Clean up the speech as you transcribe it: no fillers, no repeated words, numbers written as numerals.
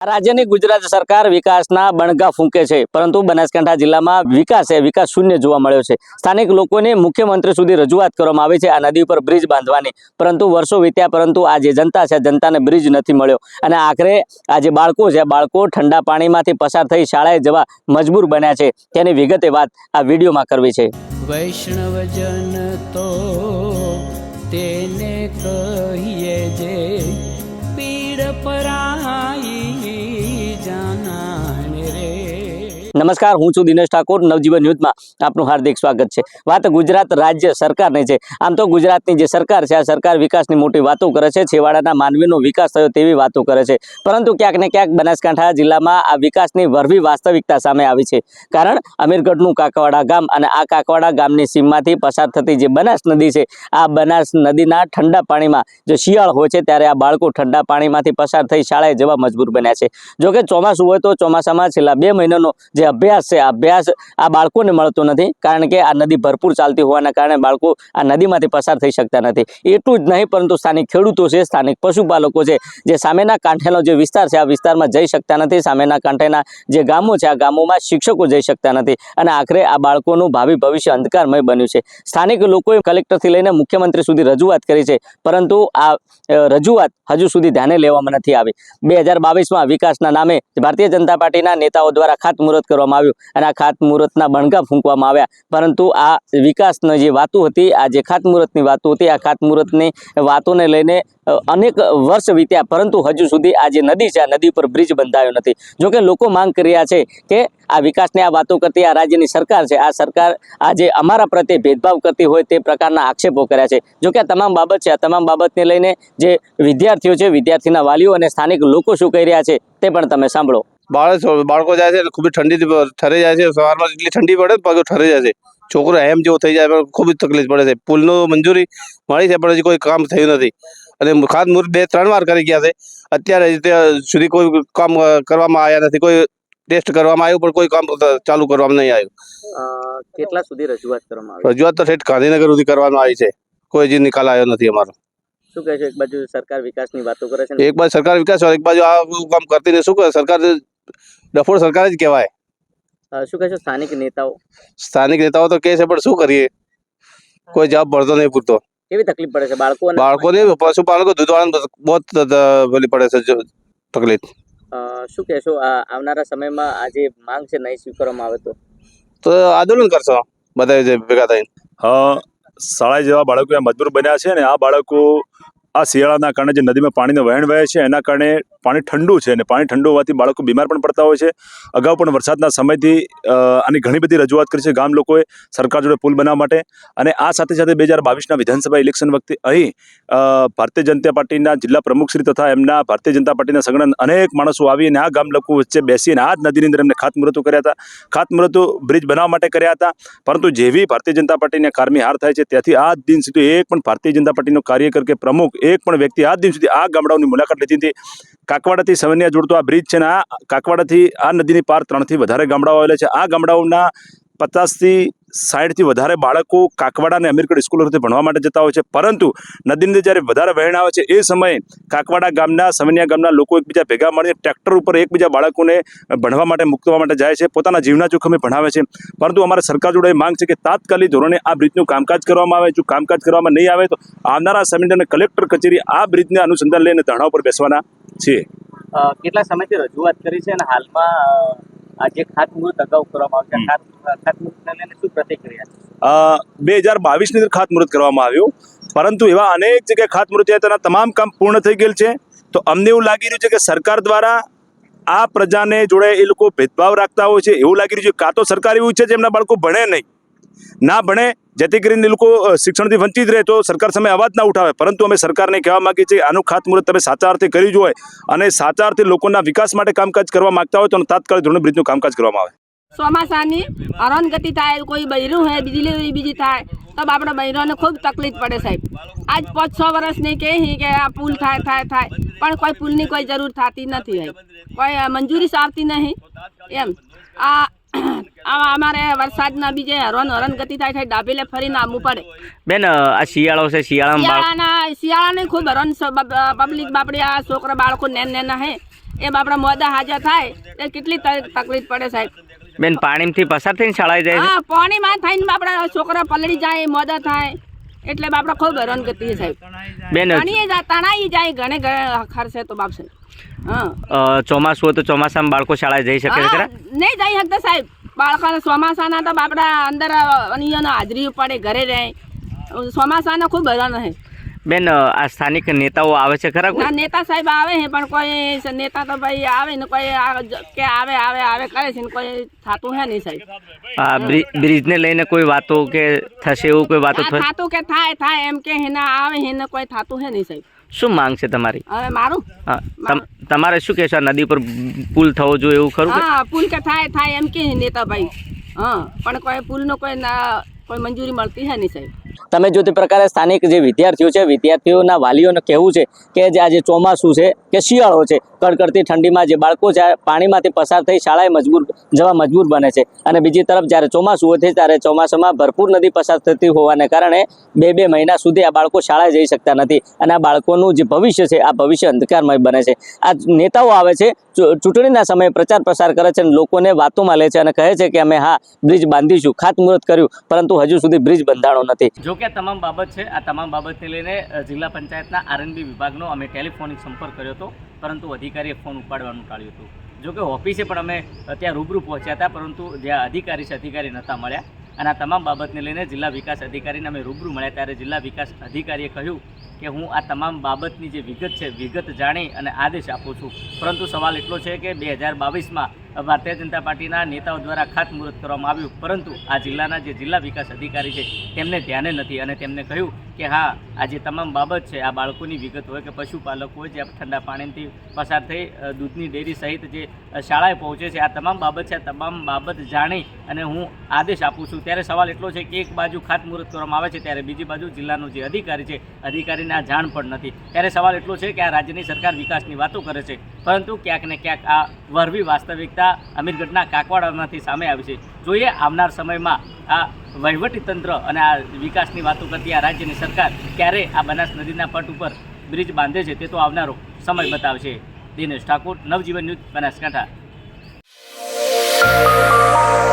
રાજ્યની ગુજરાત સરકાર વિકાસના બણગા ફૂંકે છે, પરંતુ બનાસકાંઠા જિલ્લામાં વિકાસ શૂન્ય જોવા મળ્યો છે। સ્થાનિક લોકોને મુખ્યમંત્રી સુધી રજૂઆત કરવામાં આવી છે આ નદી ઉપર બ્રિજ બાંધવાની, પરંતુ વર્ષો વીત્યા પરંતુ આ જે જનતા છે જનતાને બ્રિજ નથી મળ્યો અને આખરે આ જે બાળકો છે બાળકો ઠંડા પાણીમાંથી પસાર થઈ શાળાએ જવા મજબૂર બન્યા છે। તેની વિગતે વાત આ વિડીયોમાં કરવી છે। વૈષ્ણવજન તો તેને કહીએ જે પીડ પરાઈ જાનાને રે। નમસ્કાર, હું છું દિનેશ ઠાકોર। નવજીવન ન્યૂઝમાં આપનું હાર્દિક સ્વાગત છે। વાત ગુજરાત રાજ્ય સરકારની છે। આમ તો ગુજરાતની જે સરકાર છે આ સરકાર વિકાસની મોટી વાતો કરે છે, છેવાડાના માનવીનો વિકાસ થયો તેવી વાતો કરે છે, પરંતુ ક્યાંક ને ક્યાંક બનાસકાંઠા જિલ્લામાં આ વિકાસની વરવી વાસ્તવિકતા સામે આવી છે। કારણ અમીરગઢનું કાકવાડા ગામ અને આ કાકવાડા ગામની સીમમાંથી પસાર થતી જે બનાસ નદી છે, આ બનાસ નદીના ઠંડા પાણીમાં જો શિયાળ હોય છે ત્યારે આ બાળકો ઠંડા પાણીમાંથી પસાર થઈ શાળાએ જવા મજબૂર બન્યા છે। જોકે ચોમાસું હોય તો ચોમાસામાં છેલ્લા 2 મહિનાનો જે અભ્યાસ છે અભ્યાસ આ બાળકોને મળતો નથી, કારણ કે આ નદી ભરપૂર ચાલતી હોવાના કારણે બાળકો આ નદીમાંથી પસાર થઈ શકતા નથી। એટલું જ નહીં, પરંતુ સ્થાનિક ખેડૂતો છે, સ્થાનિક પશુપાલકો છે, જે સામેના કાંઠેનો જે વિસ્તાર છે આ વિસ્તારમાં જઈ શકતા નથી। સામેના કાંઠેના જે ગામો છે આ ગામોમાં શિક્ષકો જઈ શકતા નથી અને આખરે આ બાળકોનું ભાવિ ભવિષ્ય અંધકારમય બન્યું છે। સ્થાનિક લોકોએ કલેક્ટરથી લઈને મુખ્યમંત્રી સુધી રજૂઆત કરી છે, પરંતુ આ રજૂઆત હજુ સુધી ધ્યાને લેવામાં નથી આવી। 2022માં વિકાસના નામે ભારતીય જનતા પાર્ટીના નેતાઓ દ્વારા ખાતમુહૂર્ત કરવામાં આવ્યું અને આ ખાતમુહૂર્તના બણગા ફૂંકવામાં આવ્યા, પરંતુ આ વિકાસની જે વાતો હતી, આ જે ખાતમુહૂર્તની વાતો હતી, આ ખાતમુહૂર્તની વાતોને લઈને અનેક વર્ષ વીત્યા, પરંતુ હજુ સુધી આ જે નદી છે આ નદી પર બ્રિજ બંધાયો નથી। જોકે લોકો માંગ કરી રહ્યા છે કે આ વિકાસની આ વાતો કરતી આ રાજ્યની સરકાર છે, આ સરકાર આજે અમારા પ્રત્યે ભેદભાવ કરતી હોય તે પ્રકારના આક્ષેપો કર્યા છે। જોકે આ તમામ બાબત છે, આ તમામ બાબતને લઈને જે વિદ્યાર્થીઓ છે, વિદ્યાર્થીના વાલીઓ અને સ્થાનિક લોકો શું કહી રહ્યા છે તે પણ તમે સાંભળો। બાળકો જાય છે ખૂબ ઠંડી ઠરે જાય છે, સવારમાં એટલી ઠંડી પડે પગ ઠરે જાય છે, છોકરો હેમ જેવો થઈ જાય, ખૂબ તકલીફ પડે છે। પુલનો મંજૂરી મળી છે પણ હજી કોઈ કામ થયું નથી અને ખાતમુહૂર્ત 2-3 વાર કરી ગયા છે, અત્યારે સુધી કોઈ કામ કરવામાં આવ્યા નથી। કોઈ ટેસ્ટ કરવામાં આવ્યું પણ કોઈ કામ ચાલુ કરવામાં નહીં આવ્યું। કેટલા સુધી રજૂઆત કરવામાં આવી? રજૂઆત તો ઠેઠ ગાંધીનગર સુધી કરવામાં આવી છે, કોઈ હજી નિકાલ આવ્યો નથી અમારો। શું કહે છે, એક બાજુ સરકાર વિકાસની વાતો કરે છે, એક બાજુ સરકાર વિકાસ, એક બાજુ આ કામ કરતી ને શું કરે સરકાર, ડફોડ સરકાર જ કહેવાય। શું કહે છે સ્થાનિક નેતાઓ? સ્થાનિક નેતાઓ તો કહે છે પણ શું કરીએ, કોઈ જવાબ મળતો નહીં પૂરતો। કેવી તકલીફ પડે છે બાળકોને? પશુપાલકો દૂધવાળાને બહુ પેલી પડે છે તકલીફ। શું કહેશો આવનારા સમયમાં આ જે માંગ છે નહીં સ્વીકારવામાં આવે તો આંદોલન કરશો બધા ભેગા થઈને? શાળાએ જવા બાળકો મજબૂર બન્યા છે અને આ બાળકો આ શિયાળાના કારણે જે નદીમાં પાણીનો વહેણ વહે છે એના કારણે પાણી ઠંડુ છે અને પાણી ઠંડુ હોવાથી બાળકો બીમાર પણ પડતા હોય છે। અગાઉ પણ વરસાદના સમયથી આની ઘણી બધી રજૂઆત કરી છે ગામ લોકોએ સરકાર જોડે પુલ બનાવવા માટે, અને આ સાથે સાથે 2022ના વિધાનસભા ઇલેક્શન વખતે અહીં ભારતીય જનતા પાર્ટીના જિલ્લા પ્રમુખશ્રી તથા એમના ભારતીય જનતા પાર્ટીના સઘળા અનેક માણસો આવી અને આ ગામ લોકો વચ્ચે બેસીને આ જ નદીની અંદર એમને ખાતમુહૂર્તો કર્યા હતા। ખાતમુહૂર્તો બ્રિજ બનાવવા માટે કર્યા હતા, પરંતુ જેવી ભારતીય જનતા પાર્ટીને કારમી હાર થાય છે ત્યાંથી આ દિન સુધી એક પણ ભારતીય જનતા પાર્ટીનો કાર્યકર કે પ્રમુખ એક પણ વ્યક્તિ આ દિન સુધી આ ગામડાઓની મુલાકાત લીધી નથી। કાકવાડાથી સવનિયા જોડતો આ બ્રિજ છે ને આ કાકવાડાથી આ નદીની પાર 3થી વધારે ગામડાઓ આવેલા છે। આ ગામડાઓના 50થી 60થી વધારે બાળકો કાકવાડા અને અમીરગઢ સ્કૂલોથી ભણવા માટે જતા હોય છે, પરંતુ નદીની જ્યારે વધારે વહેણ આવે છે એ સમયે કાકવાડા ગામના સવનિયા ગામના લોકો એકબીજા ભેગા મળીને ટ્રેક્ટર ઉપર એકબીજા બાળકોને ભણવા માટે મૂકવા માટે જાય છે, પોતાના જીવના જોખમે ભણાવે છે। પરંતુ અમારા સરકાર જોડે માંગ છે કે તાત્કાલિક ધોરણે આ બ્રિજનું કામકાજ કરવામાં આવે। જો કામકાજ કરવામાં નહીં આવે તો આવનારા સમયને કલેક્ટર કચેરી આ બ્રિજને અનુસંધાન લઈને ધરણા ઉપર બેસવાના છીએ। કેટલા સમયથી રજૂઆત કરી છે અને હાલમાં આ જે ખાતમુહૂર્ત અગાઉ કરવામાં આવ્યું છે, ખાતમુહૂર્તને લઈને શું પ્રતિક્રિયા? 2022ની અંદર ખાતમુહૂર્ત કરવામાં આવ્યું, પરંતુ એવા અનેક જગ્યાએ ખાતમુહૂર્ત થયા, તેના તમામ કામ પૂર્ણ થઈ ગયેલ છે। તો અમને એવું લાગી રહ્યું છે કે સરકાર દ્વારા આ પ્રજાને જોડે એ લોકો ભેદભાવ રાખતા હોય છે એવું લાગી રહ્યું છે। કાં તો સરકાર એવું ઈચ્છે છે એમના બાળકો ભણે નહીં, ના ભણે, જેથી કરીને એ લોકો શિક્ષણથી વંચિત રહે તો સરકાર સામે અવાજ ના ઉઠાવે, પરંતુ અમે સરકારને કહેવા માંગીએ છીએ આનું ખાતમુહૂર્ત તમે સાચા અર્થે કર્યું જ હોય અને સાચા અર્થે લોકોના વિકાસ માટે કામકાજ કરવા માંગતા હોય તો તાત્કાલિક ધોરણે બ્રિજનું કામકાજ કરવામાં આવે। ચોમાસાની હેરાનગતિ થાય, કોઈ બૈરું હોય, બીજી થાય તો આપણા બૈરોને ખૂબ તકલીફ પડે સાહેબ। આજ 5-6 વર્ષની કહે કે આ પુલ થાય પણ કોઈ પુલની કોઈ જરૂર થતી નથી, કોઈ મંજૂરી આવતી નહીં। એમ આ આવા અમારે વરસાદના બીજે હરણ ગતિ થાય છે, ડાભીલે ફરીને આવવું પડે. બેન આ શિયાળો છે, શિયાળામાં શિયાળાને ખૂબ હરણ પબ્લિક બાપડી આ છોકરા બાળકો નેના હે એ બાપડા મોદા હાજર થાય એ કેટલી તકલીફ પડે સાહેબ. બેન પાણીથી પસાર થઈને શાળાએ જાય છે? હા, પાણીમાં થઈને બાપડા છોકરા પલળી જાય, મોદા થાય એટલે બાપડા ખૂબ હરણ ગતિ છે સાહેબ. બેન તણાઈ જાય ઘણે ખર્ચે તો બાપ સાહેબ. હા, ચોમાસું હોય તો ચોમાસામાં બાળકો શાળાએ જઈ શકે છે ખરા? નહીં જઈ શકતા સાહેબ. બાળકોને ચોમાસાના તો બાપડા અંદર અહીંયા હાજરી પડે, ઘરે રહે. ચોમાસાના ખૂબ હરણ છે. બેન આ સ્થાનિક નેતાઓ આવે છે ખરા? ના, નેતા સાહેબ આવે છે પણ કોઈ નેતા તો ભાઈ આવે ને કોઈ કે આવે કરે છે ને કોઈ થતું હે નહીં સાહેબ. આ બ્રિજને લઈને કોઈ વાતો કે થશે એવું કોઈ વાતો થતું કે થાય એમ કે હેના આવે હેને કોઈ થતું હે નહીં સાહેબ. શું માંગ છે તમારી? હવે મારું તમારે શું કહેશો? નદી પર પુલ થવો જોઈએ એવું ખરું? હા, પુલ કે થાય એમ કે નેતા ભાઈ. હા, પણ કોઈ પુલનો કોઈ મંજૂરી મળતી હે નહીં સાહેબ. તમે જો તે પ્રકારે સ્થાનિક જે વિદ્યાર્થીઓ છે, વિદ્યાર્થીઓના વાલીઓને કહેવું છે કે જે આજે ચોમાસું છે કે શિયાળો છે, કડકડતી ઠંડીમાં જે બાળકો છે પાણીમાંથી પસાર થઈ શાળાએ જવા મજબૂર બને છે. અને બીજી તરફ જ્યારે ચોમાસું હોય છે ત્યારે ચોમાસામાં ભરપૂર નદી પસાર થતી હોવાને કારણે 2 મહિના સુધી આ બાળકો શાળાએ જઈ શકતા નથી અને આ બાળકોનું જે ભવિષ્ય છે આ ભવિષ્ય અંધકારમય બને છે. આ નેતાઓ આવે છે, ચૂંટણીના સમયે પ્રચાર પ્રસાર કરે છે અને લોકોને વાતોમાં લે છે અને કહે છે કે અમે હા બ્રિજ બાંધીશું, ખાતમુહૂર્ત કર્યું, પરંતુ હજુ સુધી બ્રિજ બંધાણો નથી. જો કે તમામ બાબત છે, આ તમામ બાબતને લઈને જિલ્લા પંચાયતના આરએનબી વિભાગનો અમે ટેલિફોનિક સંપર્ક કર્યો હતો, પરંતુ અધિકારીએ ફોન ઉપાડવાનું ટાળ્યું હતું. જો કે ઓફિસે પણ અમે ત્યાં રૂબરૂ પહોંચ્યા હતા, પરંતુ જ્યાં અધિકારી છે અધિકારી નહોતા મળ્યા. અને આ તમામ બાબતને લઈને જિલ્લા વિકાસ અધિકારીને અમે રૂબરૂ મળ્યા ત્યારે જિલ્લા વિકાસ અધિકારીએ કહ્યું કે હું આ તમામ બાબતની જે વિગત છે વિગત જાણી અને આદેશ આપું છું. પરંતુ સવાલ એટલો છે કે 2022માં ભારતીય જનતા પાર્ટીના નેતાઓ દ્વારા ખાતમુહૂર્ત કરવામાં આવ્યું, પરંતુ આ જિલ્લાના જે જિલ્લા વિકાસ અધિકારી છે તેમને ધ્યાને નથી અને તેમને કહ્યું કે હા આ જે તમામ બાબત છે આ બાળકોની વિગત હોય કે પશુપાલક હોય જે ઠંડા પાણીથી પસાર થઈ દૂધની ડેરી સહિત જે શાળાએ પહોંચે છે આ તમામ બાબત છે, આ તમામ બાબત જાણી અને હું આદેશ આપું છું. ત્યારે સવાલ એટલો છે કે એક બાજુ ખાતમુહૂર્ત કરવામાં આવે છે ત્યારે બીજી બાજુ જિલ્લાનો જે અધિકારી છે અધિકારીને આ જાણ પણ નથી. ત્યારે સવાલ એટલો છે કે આ રાજ્યની સરકાર વિકાસની વાતો કરે છે, પરંતુ ક્યાંક ને ક્યાંક આ વરવી વાસ્તવિકતા અમીરગઢના કાકવાડામાંથી સામે આવી છે. જોઈએ આવનાર સમયમાં આ વહીવટીતંત્ર અને આ વિકાસની વાતો કરતી આ રાજ્યની સરકાર ક્યારે આ બનાસ નદીના પટ ઉપર બ્રિજ બાંધે છે તે તો આવનારો સમય બતાવશે. દિનેશ ઠાકોર, નવજીવન ન્યૂઝ, બનાસકાંઠા. Thank you.